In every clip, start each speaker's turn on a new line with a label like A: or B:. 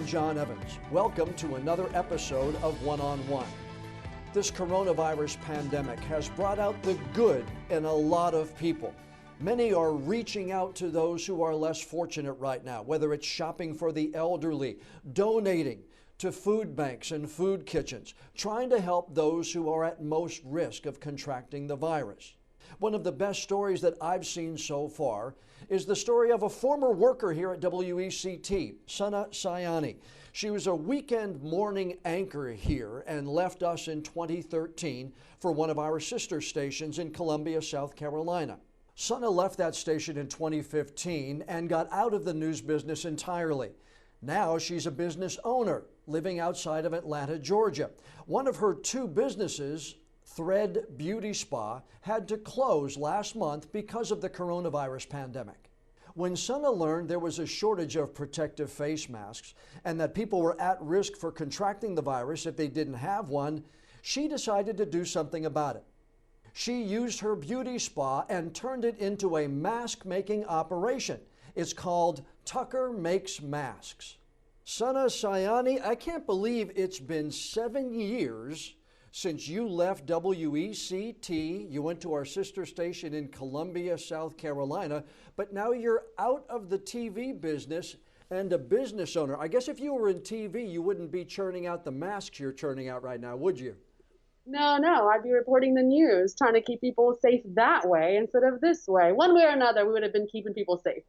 A: John Evans. Welcome to another episode of One on One. This coronavirus pandemic has brought out the good in a lot of people. Many are reaching out to those who are less fortunate right now, whether it's shopping for the elderly, donating to food banks and food kitchens, trying to help those who are at most risk of contracting the virus. One of the best stories that I've seen so far is the story of a former worker here at WECT, Sanah Sayani. She was a weekend morning anchor here and left us in 2013 for one of our sister stations in Columbia, South Carolina. Sanah left that station in 2015 and got out of the news business entirely. Now she's a business owner living outside of Atlanta, Georgia. One of her two businesses, Thread Beauty Spa, had to close last month because of the coronavirus pandemic. When Sanah learned there was a shortage of protective face masks and that people were at risk for contracting the virus if they didn't have one, she decided to do something about it. She used her beauty spa and turned it into a mask-making operation. It's called Tucker Makes Masks. Sanah Sayani, I can't believe it's been 7 years since you left WECT. You went to our sister station in Columbia, South Carolina, but now you're out of the TV business and a business owner. I guess if you were in TV, you wouldn't be churning out the masks you're churning out right now, would you?
B: No, I'd be reporting the news, trying to keep people safe that way instead of this way. One way or another, we would have been keeping people safe.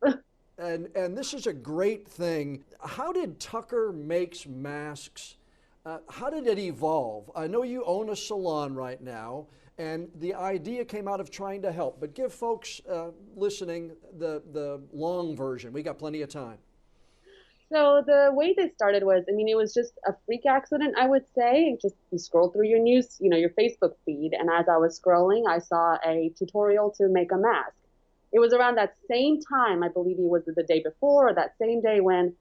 A: And this is a great thing. How did Tucker Makes Masks, how did it evolve? I know you own a salon right now, and the idea came out of trying to help, but give folks listening the long version. We got plenty of time.
B: So the way this started was, it was just a freak accident, I would say. Just you scroll through your news, your Facebook feed, and as I was scrolling, I saw a tutorial to make a mask. It was around that same time, I believe it was the day before, or that same day when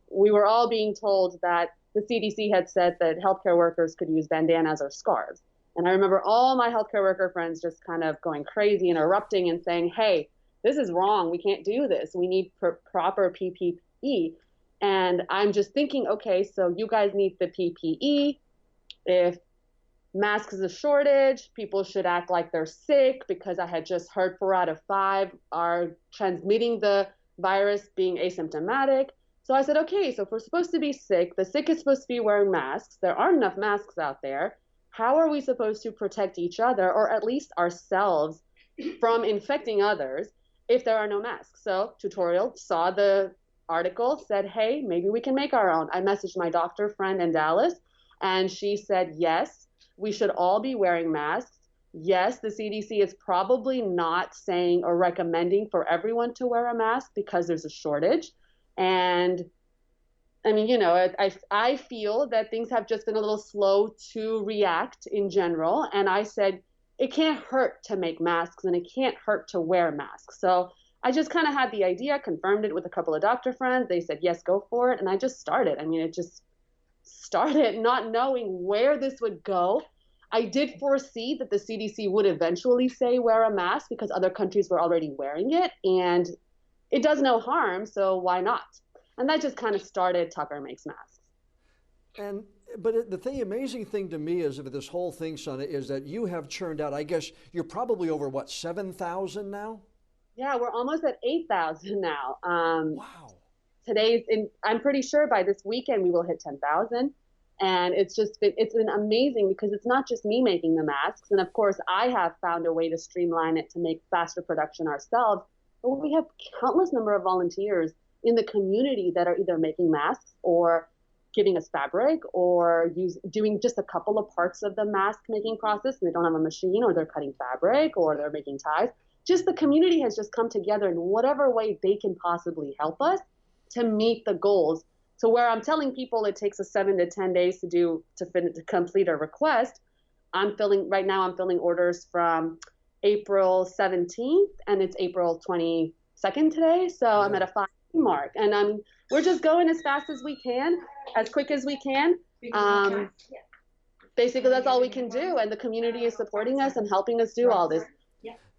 B: we were all being told that the CDC had said that healthcare workers could use bandanas or scarves. And I remember all my healthcare worker friends just kind of going crazy and erupting and saying, hey, this is wrong. We can't do this. We need proper PPE. And I'm just thinking, okay, so you guys need the PPE. If masks is a shortage, people should act like they're sick, because I had just heard 4 out of 5 are transmitting the virus being asymptomatic. So I said, okay, so if we're supposed to be sick, the sick is supposed to be wearing masks. There aren't enough masks out there. How are we supposed to protect each other, or at least ourselves, from infecting others if there are no masks? So tutorial, saw the article, said, hey, maybe we can make our own. I messaged my doctor friend in Dallas, and she said, yes, we should all be wearing masks. Yes, the CDC is probably not saying or recommending for everyone to wear a mask because there's a shortage. And I feel that things have just been a little slow to react in general. And I said, it can't hurt to make masks and it can't hurt to wear masks. So I just kind of had the idea, confirmed it with a couple of doctor friends. They said, yes, go for it. And I just started. It just started not knowing where this would go. I did foresee that the CDC would eventually say wear a mask because other countries were already wearing it. And it does no harm, so why not? And that just kind of started Tucker Makes Masks.
A: But the amazing thing to me is of this whole thing, Sanah, is that you have churned out, I guess you're probably over, 7,000 now?
B: Yeah, we're almost at 8,000 now.
A: Wow.
B: I'm pretty sure by this weekend we will hit 10,000. And it's been amazing because it's not just me making the masks. And of course, I have found a way to streamline it to make faster production ourselves. But we have countless number of volunteers in the community that are either making masks or giving us fabric or doing just a couple of parts of the mask making process. And they don't have a machine, or they're cutting fabric, or they're making ties. Just the community has just come together in whatever way they can possibly help us to meet the goals. So where I'm telling people it takes us 7 to 10 days to complete a request, right now I'm filling orders from April 17th, and it's April 22nd today. So yeah. I'm at a 5 mark, and we're just going as fast as we can, as quick as we can. Basically, that's all we can do, and the community is supporting us and helping us do all this.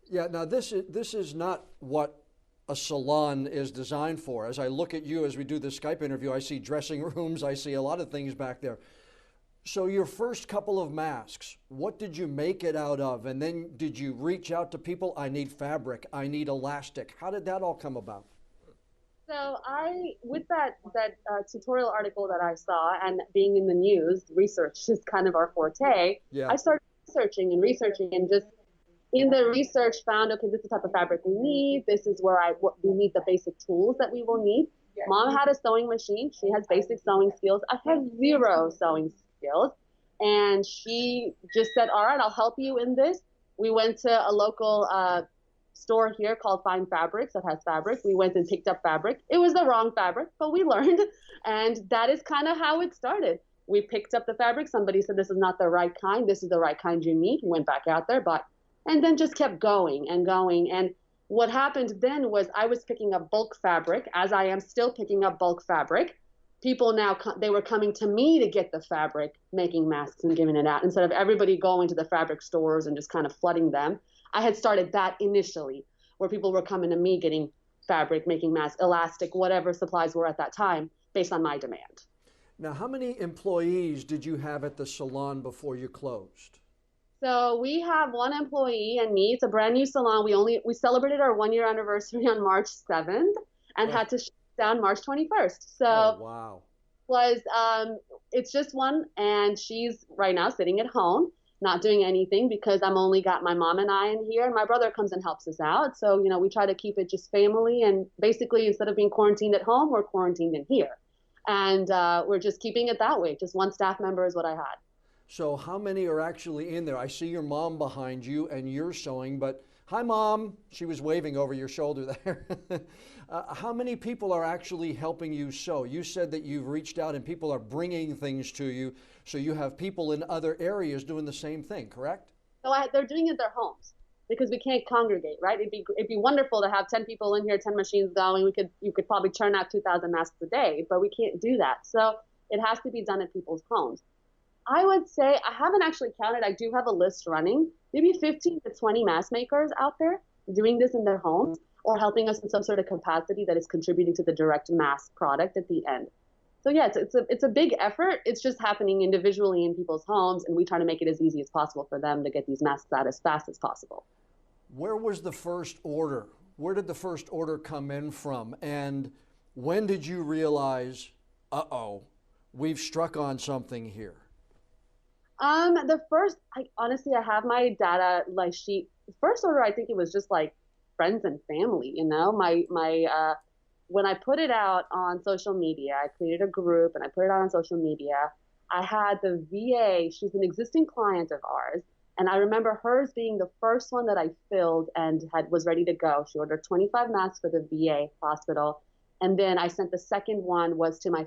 A: Yeah. Now this is not what a salon is designed for. As I look at you as we do this Skype interview, I see dressing rooms, I see a lot of things back there. So your first couple of masks, what did you make it out of? And then did you reach out to people? I need fabric, I need elastic. How did that all come about?
B: So with that tutorial article that I saw and being in the news, research is kind of our forte.
A: Yeah.
B: I started researching and just in the research found, okay, this is the type of fabric we need. This is where what we need the basic tools that we will need. Yeah. Mom had a sewing machine. She has basic sewing skills. I had zero sewing skills. And she just said, all right, I'll help you in this. We went to a local store here called Fine Fabrics that has fabric. We went and picked up fabric. It was the wrong fabric, but we learned. And that is kind of how it started. We picked up the fabric. Somebody said, this is not the right kind. This is the right kind you need. We went back out there, and then just kept going and going. And what happened then was I was picking up bulk fabric, as I am still picking up bulk fabric. People now, they were coming to me to get the fabric, making masks and giving it out, instead of everybody going to the fabric stores and just kind of flooding them. I had started that initially, where people were coming to me getting fabric, making masks, elastic, whatever supplies were at that time, based on my demand.
A: Now, how many employees did you have at the salon before you closed?
B: So we have one employee and me. It's a brand new salon. We celebrated our 1-year anniversary on March 7th and had to shut down March 21st. So
A: wow.
B: It's just one, and she's right now sitting at home, not doing anything because I'm only got my mom and I in here, and my brother comes and helps us out. So, we try to keep it just family, and basically instead of being quarantined at home, we're quarantined in here. And we're just keeping it that way. Just one staff member is what I had.
A: So how many are actually in there? I see your mom behind you and you're sewing, but hi, Mom. She was waving over your shoulder there. How many people are actually helping you sew? You said that you've reached out and people are bringing things to you, so you have people in other areas doing the same thing, correct?
B: So they're doing it in their homes because we can't congregate, right? It'd be wonderful to have 10 people in here, 10 machines going. You could probably churn out 2,000 masks a day, but we can't do that. So it has to be done at people's homes. I would say, I haven't actually counted, I do have a list running, maybe 15 to 20 mask makers out there doing this in their homes or helping us in some sort of capacity that is contributing to the direct mask product at the end. So yeah, it's a big effort. It's just happening individually in people's homes, and we try to make it as easy as possible for them to get these masks out as fast as possible.
A: Where was the first order? Where did the first order come in from? And when did you realize, uh-oh, we've struck on something here?
B: Honestly, I have my data, the first order, I think it was just like friends and family, when I put it out on social media, I created a group and I put it out on social media. I had the VA, she's an existing client of ours. And I remember hers being the first one that I filled and was ready to go. She ordered 25 masks for the VA hospital. And then I sent the second one was to my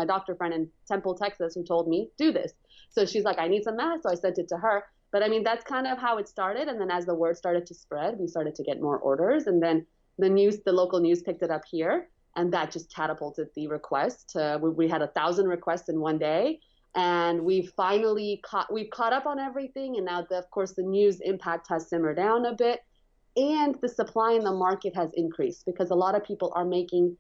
B: doctor friend in Temple, Texas, who told me, do this. So she's like, I need some masks. So I sent it to her. But I mean, that's kind of how it started. And then as the word started to spread, we started to get more orders. And then the local news picked it up here. And that just catapulted the request. We had 1,000 requests in one day. And we've caught up on everything. And now, of course, the news impact has simmered down a bit. And the supply in the market has increased because a lot of people are making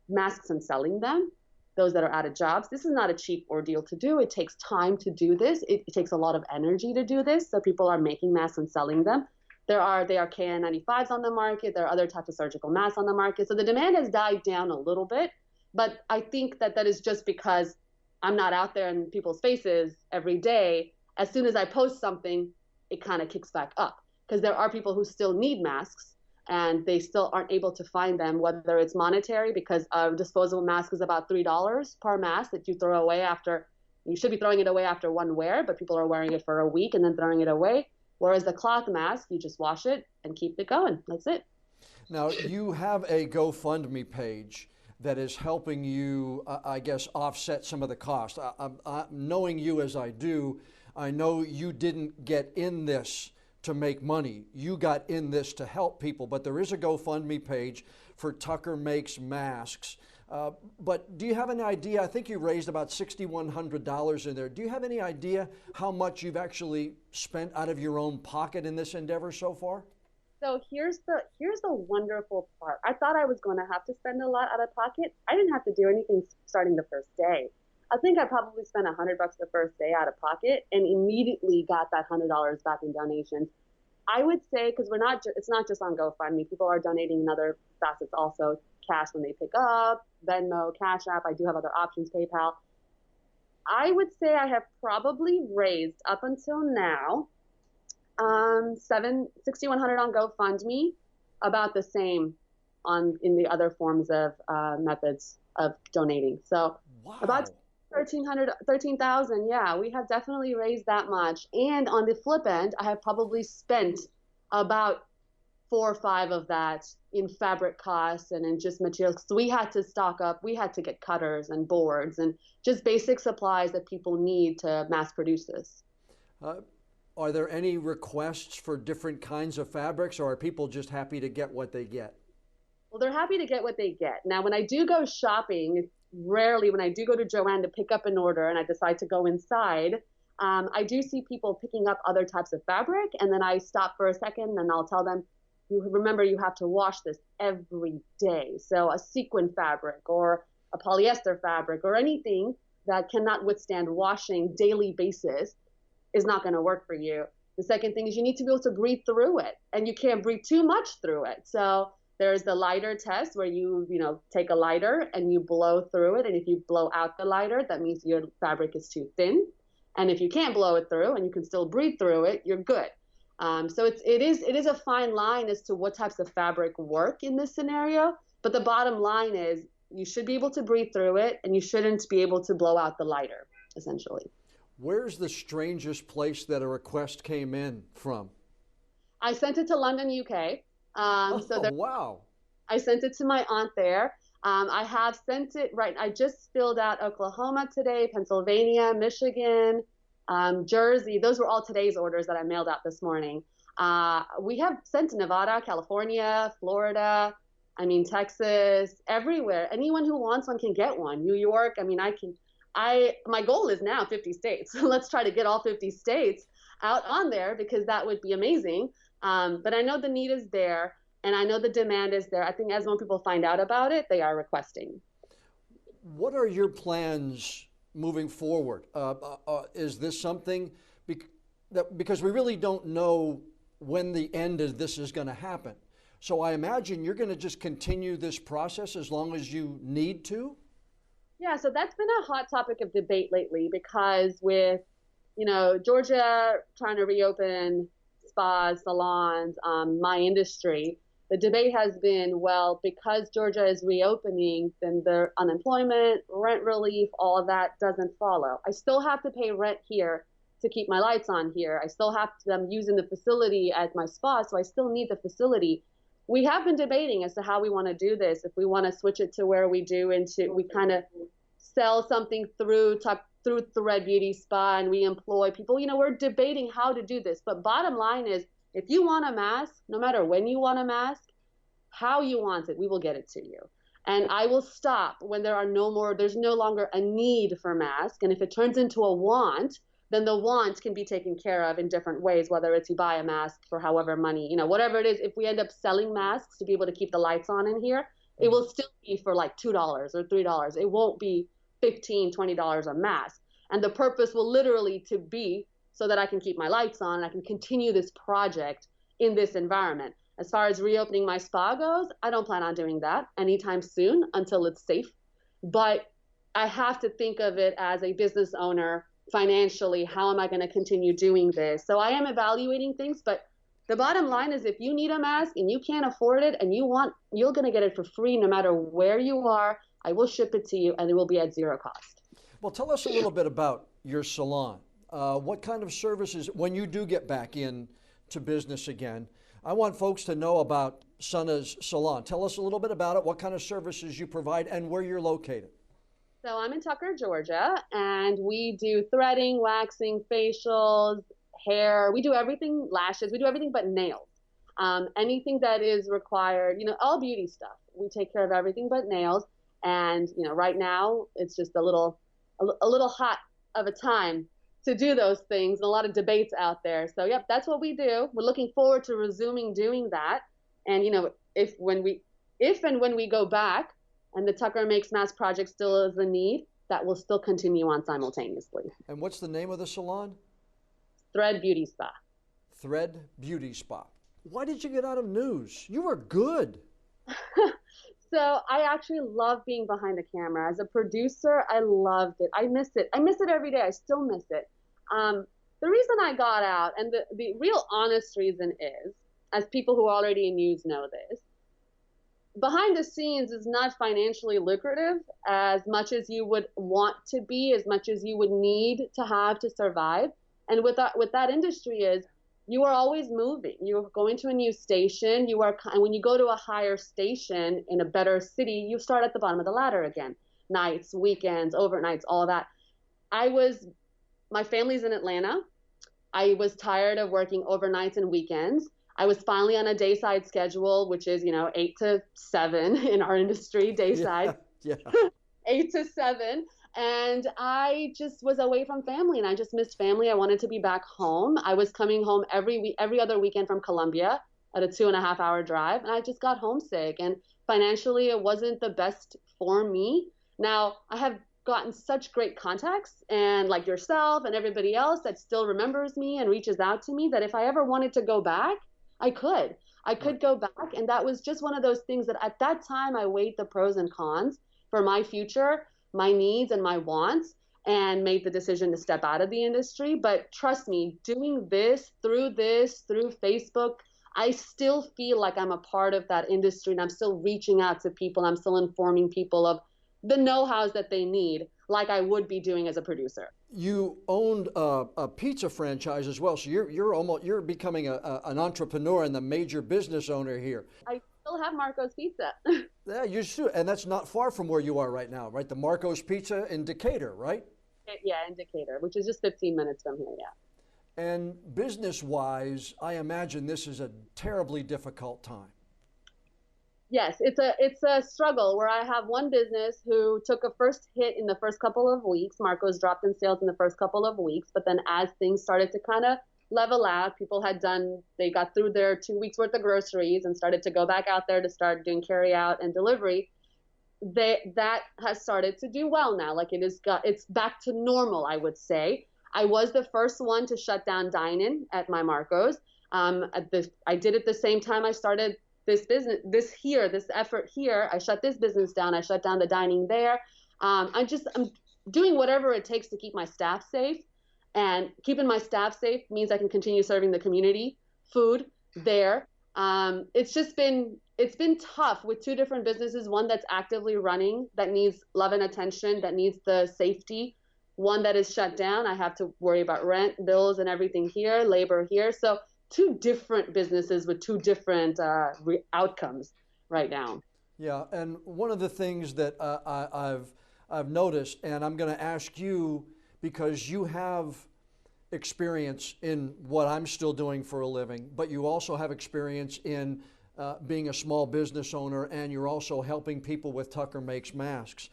B: masks and selling them, those that are out of jobs. This is not a cheap ordeal to do. It takes time to do this. It takes a lot of energy to do this. So people are making masks and selling them. There are KN95s on the market. There are other types of surgical masks on the market. So the demand has died down a little bit. But I think that is just because I'm not out there in people's faces every day. As soon as I post something, it kind of kicks back up because there are people who still need masks and they still aren't able to find them, whether it's monetary because a disposable mask is about $3 per mask that you throw away after. You should be throwing it away after one wear, but people are wearing it for a week and then throwing it away. Whereas the cloth mask, you just wash it and keep it going. That's it.
A: Now, you have a GoFundMe page that is helping you, I guess, offset some of the cost. Knowing you as I do, I know you didn't get in this to make money. You got in this to help people, but there is a GoFundMe page for Tucker Makes Masks. But do you have any idea? I think you raised about $6,100 in there. Do you have any idea how much you've actually spent out of your own pocket in this endeavor so far?
B: So here's the wonderful part. I thought I was going to have to spend a lot out of pocket. I didn't have to do anything starting the first day. I think I probably spent $100 the first day out of pocket and immediately got that $100 back in donations. I would say because it's not just on GoFundMe. People are donating in other facets also, cash when they pick up, Venmo, Cash App. I do have other options, PayPal. I would say I have probably raised up until now 6,100 on GoFundMe, about the same on in the other forms of methods of donating. So about
A: Wow.
B: 1,300, 13,000. Yeah, we have definitely raised that much. And on the flip end, I have probably spent about four or five of that in fabric costs and in just materials. So we had to stock up. We had to get cutters and boards and just basic supplies that people need to mass produce this.
A: Uh, are there any requests for different kinds of fabrics, or are people just happy to get what they get?
B: Well, they're happy to get what they get. Now, when I do go shopping, rarely when I do go to Joann to pick up an order and I decide to go inside, I do see people picking up other types of fabric. And then I stop for a second and I'll tell them, you remember you have to wash this every day. So a sequin fabric or a polyester fabric or anything that cannot withstand washing daily basis is not going to work for you. The second thing is you need to be able to breathe through it, and you can't breathe too much through it. So there's the lighter test where you take a lighter and you blow through it. And if you blow out the lighter, that means your fabric is too thin. And if you can't blow it through and you can still breathe through it, you're good. So it is a fine line as to what types of fabric work in this scenario. But the bottom line is you should be able to breathe through it and you shouldn't be able to blow out the lighter, essentially.
A: Where's the strangest place that a request came in from?
B: I sent it to London, UK. So
A: Oh, wow.
B: I sent it to my aunt there. I have sent it, right. I just filled out Oklahoma today, Pennsylvania, Michigan, Jersey. Those were all today's orders that I mailed out this morning. We have sent to Nevada, California, Florida, Texas, everywhere. Anyone who wants one can get one. New York. My goal is now 50 states. Let's try to get all 50 states out on there because that would be amazing. But I know the need is there and I know the demand is there. I think as more people find out about it, they are requesting.
A: What are your plans moving forward? Is this something because we really don't know when the end of this is going to happen? So I imagine you're going to just continue this process as long as you need to?
B: Yeah, so that's been a hot topic of debate lately because with, Georgia trying to reopen spas, salons, my industry, the debate has been, well, because Georgia is reopening, then the unemployment, rent relief, all of that doesn't follow. I still have to pay rent here to keep my lights on here. I still have to, I'm using the facility as my spa, so I still need the facility. We have been debating as to how we want to do this. If we want to switch it to where we kind of sell something through Thread Beauty Spa and we employ people. We're debating how to do this. But bottom line is, if you want a mask, no matter when you want a mask, how you want it, we will get it to you. And I will stop when there's no longer a need for mask. And if it turns into a want, then the want can be taken care of in different ways, whether it's you buy a mask for however money, whatever it is. If we end up selling masks to be able to keep the lights on in here, it will still be for like $2 or $3. It won't be $15, $20 a mask. And the purpose will literally to be so that I can keep my lights on and I can continue this project in this environment. As far as reopening my spa goes, I don't plan on doing that anytime soon until it's safe. But I have to think of it as a business owner financially. How am I going to continue doing this? So I am evaluating things, but the bottom line is if you need a mask and you can't afford it and you're going to get it for free no matter where you are. I will ship it to you and it will be at zero cost.
A: Well, tell us a little bit about your salon. What kind of services, when you do get back in to business again, I want folks to know about Sanah's salon. Tell us a little bit about it, what kind of services you provide, and where you're located.
B: So I'm in Tucker, Georgia, and we do threading, waxing, facials, hair. We do everything, lashes. We do everything but nails. Anything that is required, all beauty stuff. We take care of everything but nails. And right now it's just a little hot of a time to do those things, and a lot of debates out there. So yep, that's what we do. We're looking forward to resuming doing that. And if and when we go back and the Tucker Makes Masks project still is a need, that will still continue on simultaneously.
A: And what's the name of the salon?
B: Thread Beauty Spa.
A: Thread Beauty Spa. Why did you get out of news? You were good.
B: So I actually love being behind the camera. As a producer, I loved it. I miss it. I miss it every day. I still miss it. The reason I got out, and the real honest reason is, as people who are already in news know this, behind the scenes is not financially lucrative as much as you would want to be, as much as you would need to have to survive. And with that industry is, you are always moving. You're going to a new station. And when you go to a higher station in a better city, you start at the bottom of the ladder again. Nights, weekends, overnights, all of that. My family's in Atlanta. I was tired of working overnights and weekends. I was finally on a dayside schedule, which is, 8 to 7 in our industry, dayside.
A: Yeah.
B: 8 to 7. And I just was away from family, and I just missed family. I wanted to be back home. I was coming home every other weekend from Colombia at a 2.5-hour drive, and I just got homesick. And financially, it wasn't the best for me. Now, I have gotten such great contacts, and like yourself and everybody else that still remembers me and reaches out to me, that if I ever wanted to go back, I could. I could go back. And that was just one of those things that at that time I weighed the pros and cons for my future, my needs and my wants, and made the decision to step out of the industry. But trust me, doing this through Facebook, I still feel like I'm a part of that industry, and I'm still reaching out to people. I'm still informing people of the know-hows that they need, like I would be doing as a producer.
A: You owned a pizza franchise as well, so you're becoming an entrepreneur and the major business owner here.
B: I still have Marco's Pizza.
A: Yeah, you should, and that's not far from where you are right now, right? The Marco's Pizza in Decatur, right?
B: Yeah, in Decatur, which is just 15 minutes from here, yeah.
A: And business-wise, I imagine this is a terribly difficult time.
B: Yes, it's a struggle where I have one business who took a first hit in the first couple of weeks. Marco's dropped in sales in the first couple of weeks, but then as things started to kind of level out, they got through their 2 weeks worth of groceries and started to go back out there to start doing carry out and delivery. That has started to do well now. Like it's back to normal, I would say. I was the first one to shut down dine-in at my Marco's. I did it the same time I started this business, this effort here. I shut this business down. I shut down the dining there. I'm doing whatever it takes to keep my staff safe. And keeping my staff safe means I can continue serving the community food there. It's been tough with two different businesses, one that's actively running, that needs love and attention, that needs the safety. One that is shut down. I have to worry about rent, bills, and everything here, labor here. So two different businesses with two different outcomes right now.
A: Yeah, and one of the things that I've noticed, and I'm going to ask you, because you have experience in what I'm still doing for a living, but you also have experience in being a small business owner, and you're also helping people with Tucker Makes Masks.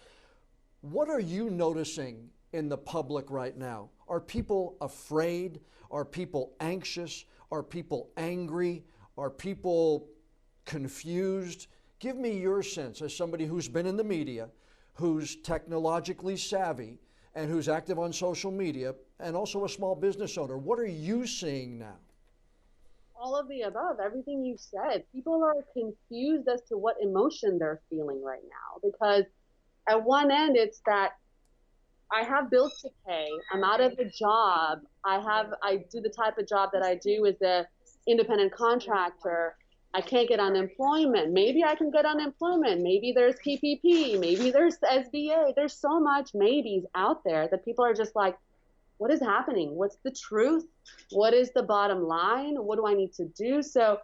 A: What are you noticing in the public right now? Are people afraid? Are people anxious? Are people angry? Are people confused? Give me your sense as somebody who's been in the media, who's technologically savvy, and who's active on social media, and also a small business owner. What are you seeing now?
B: All of the above, everything you said. People are confused as to what emotion they're feeling right now, because at one end it's that I have bills to pay, I'm out of a job, I do the type of job that I do as an independent contractor. I can't get unemployment. Maybe I can get unemployment. Maybe there's PPP. Maybe there's SBA. There's so much maybes out there that people are just like, what is happening? What's the truth? What is the bottom line? What do I need to do? So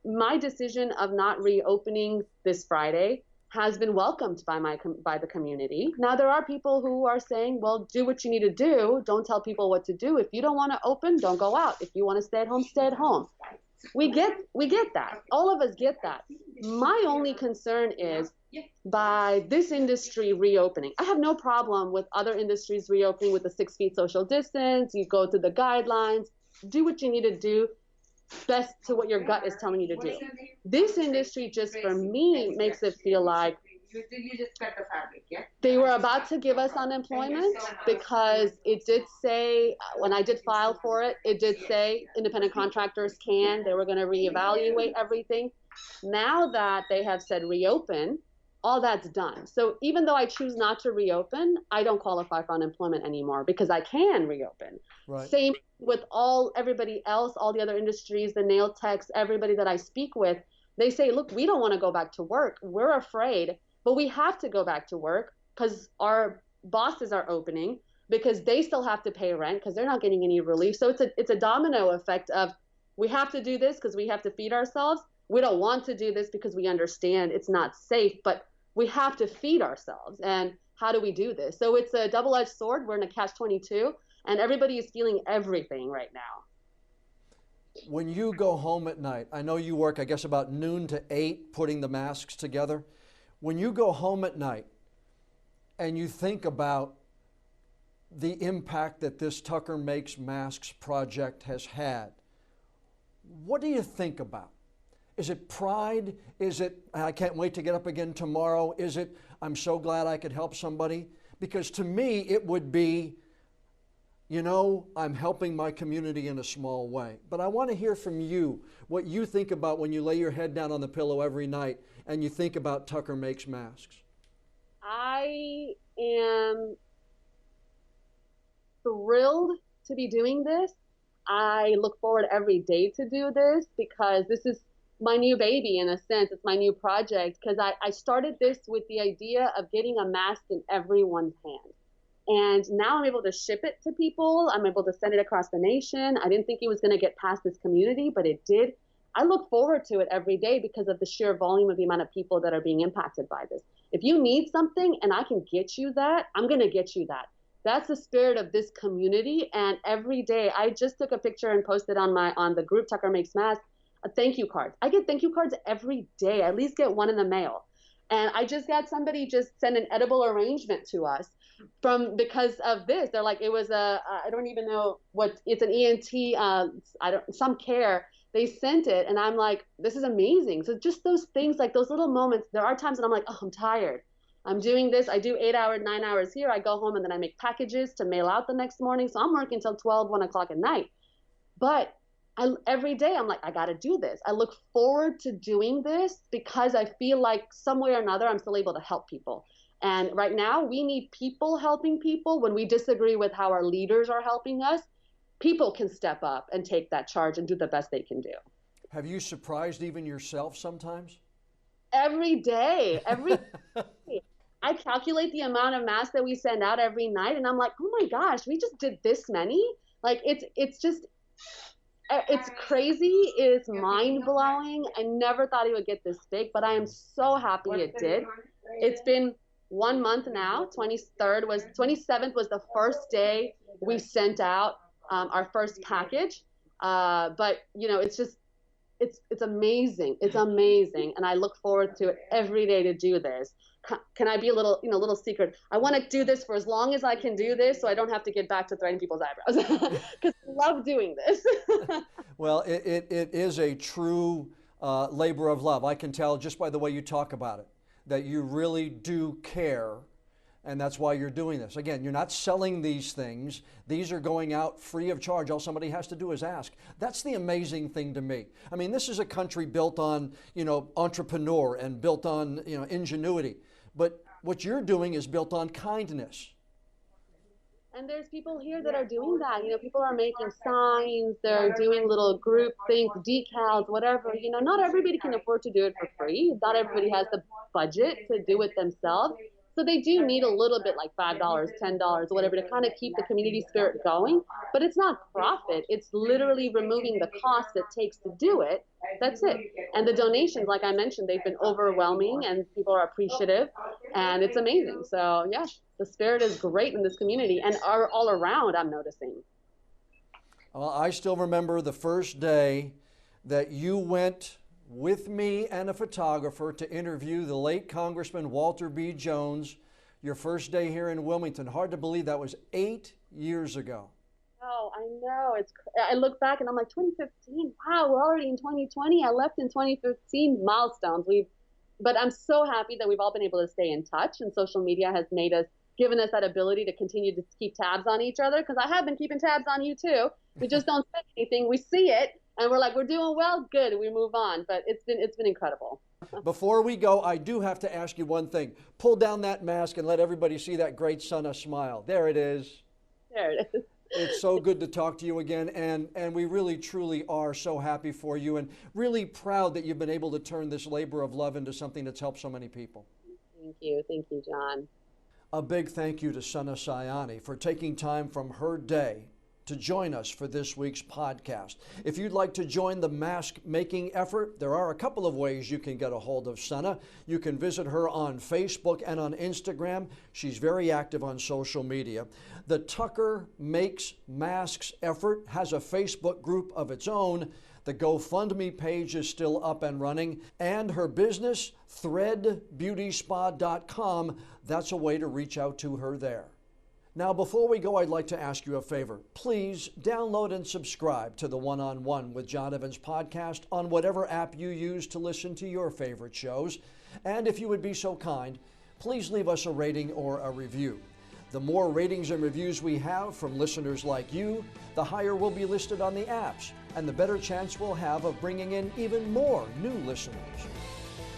B: my decision of not reopening this Friday has been welcomed by the community. Now, there are people who are saying, well, do what you need to do. Don't tell people what to do. If you don't want to open, don't go out. If you want to stay at home, stay at home. We get that. All of us get that. My only concern is by this industry reopening. I have no problem with other industries reopening with the 6 feet social distance. You go through the guidelines, do what you need to do, best to what your gut is telling you to do. This industry, just for me, makes it feel like they were about to give us unemployment, because it did say, when I did file for it, it did say independent contractors they were going to reevaluate everything. Now that they have said reopen, all that's done. So even though I choose not to reopen, I don't qualify for unemployment anymore because I can reopen.
A: Right.
B: Same with everybody else, all the other industries, the nail techs, everybody that I speak with, they say, look, we don't want to go back to work. We're afraid, but we have to go back to work because our bosses are opening, because they still have to pay rent because they're not getting any relief. So it's a domino effect of, we have to do this because we have to feed ourselves. We don't want to do this because we understand it's not safe, but we have to feed ourselves. And how do we do this? So it's a double-edged sword. We're in a catch-22, and everybody is feeling everything right now.
A: When you go home at night, I know you work, I guess, about noon to 8 putting the masks together. When you go home at night and you think about the impact that this Tucker Makes Masks project has had, what do you think about? Is it pride? Is it, I can't wait to get up again tomorrow? Is it, I'm so glad I could help somebody? Because to me, it would be, I'm helping my community in a small way. But I want to hear from you what you think about when you lay your head down on the pillow every night and you think about Tucker Makes Masks.
B: I am thrilled to be doing this. I look forward every day to do this because this is my new baby in a sense. It's my new project because I started this with the idea of getting a mask in everyone's hand. And now I'm able to ship it to people. I'm able to send it across the nation. I didn't think it was going to get past this community, but it did. I look forward to it every day because of the sheer volume of the amount of people that are being impacted by this. If you need something and I can get you that, I'm going to get you that. That's the spirit of this community. And every day, I just took a picture and posted on the group Tucker Makes Masks, a thank you card. I get thank you cards every day. I at least get one in the mail. And I just got somebody just send an edible arrangement to us because of this. They're like, it was I don't even know what, it's an ENT, some care. They sent it and I'm like, this is amazing. So just those things, like those little moments, there are times that I'm like, oh, I'm tired. I'm doing this. I do 8 hours, 9 hours here. I go home and then I make packages to mail out the next morning. So I'm working till 12, 1 o'clock at night. But every day I'm like, I got to do this. I look forward to doing this because I feel like some way or another I'm still able to help people. And right now we need people helping people. When we disagree with how our leaders are helping us, people can step up and take that charge and do the best they can do.
A: Have you surprised even yourself sometimes?
B: Every day, every day. I calculate the amount of masks that we send out every night and I'm like, oh my gosh, we just did this many? Like it's crazy. It's mind-blowing. I never thought it would get this big, but I am so happy it did. It's been 1 month now. 27th was the first day we sent out our first package. But it's amazing. It's amazing. And I look forward to it every day to do this. Can I be a little secret? I want to do this for as long as I can do this so I don't have to get back to threading people's eyebrows because I love doing this.
A: Well, it is a true labor of love. I can tell just by the way you talk about it that you really do care, and that's why you're doing this. Again, you're not selling these things. These are going out free of charge. All somebody has to do is ask. That's the amazing thing to me. I mean, this is a country built on, entrepreneur and built on, ingenuity. But what you're doing is built on kindness.
B: And there's people here that are doing that. People are making signs. They're doing little group things, decals, whatever. Not everybody can afford to do it for free. Not everybody has the budget to do it themselves. So they do need a little bit, like $5, $10, whatever, to kind of keep the community spirit going. But it's not profit. It's literally removing the cost it takes to do it. That's it. And the donations, like I mentioned, they've been overwhelming and people are appreciative. And it's amazing. So, yeah, the spirit is great in this community and are all around, I'm noticing. Well,
A: I still remember the first day that you went with me and a photographer to interview the late Congressman Walter B. Jones. Your first day here in Wilmington. Hard to believe that was 8 years ago.
B: Oh, I know. I look back and I'm like, 2015. Wow, we're already in 2020. I left in 2015. Milestones. But I'm so happy that we've all been able to stay in touch, and social media has given us that ability to continue to keep tabs on each other. Because I have been keeping tabs on you too. We just don't say anything. We see it, and we're like, we're doing well. Good. We move on. But it's been incredible.
A: Before we go, I do have to ask you one thing. Pull down that mask and let everybody see that great Sanah smile. There it is.
B: There it is.
A: It's so good to talk to you again, and we really, truly are so happy for you and really proud that you've been able to turn this labor of love into something that's helped so many people.
B: Thank you. Thank you, John.
A: A big thank you to Sanah Sayani for taking time from her day to join us for this week's podcast. If you'd like to join the mask making effort, there are a couple of ways you can get a hold of Sanah. You can visit her on Facebook and on Instagram. She's very active on social media. The Tucker Makes Masks effort has a Facebook group of its own. The GoFundMe page is still up and running. And her business, threadbeautyspa.com, that's a way to reach out to her there. Now, before we go, I'd like to ask you a favor. Please download and subscribe to the One-on-One with John Evans podcast on whatever app you use to listen to your favorite shows. And if you would be so kind, please leave us a rating or a review. The more ratings and reviews we have from listeners like you, the higher we'll be listed on the apps, and the better chance we'll have of bringing in even more new listeners.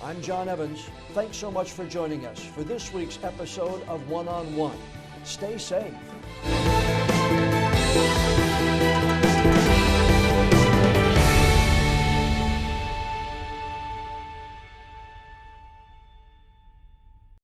A: I'm John Evans. Thanks so much for joining us for this week's episode of One-on-One. Stay safe.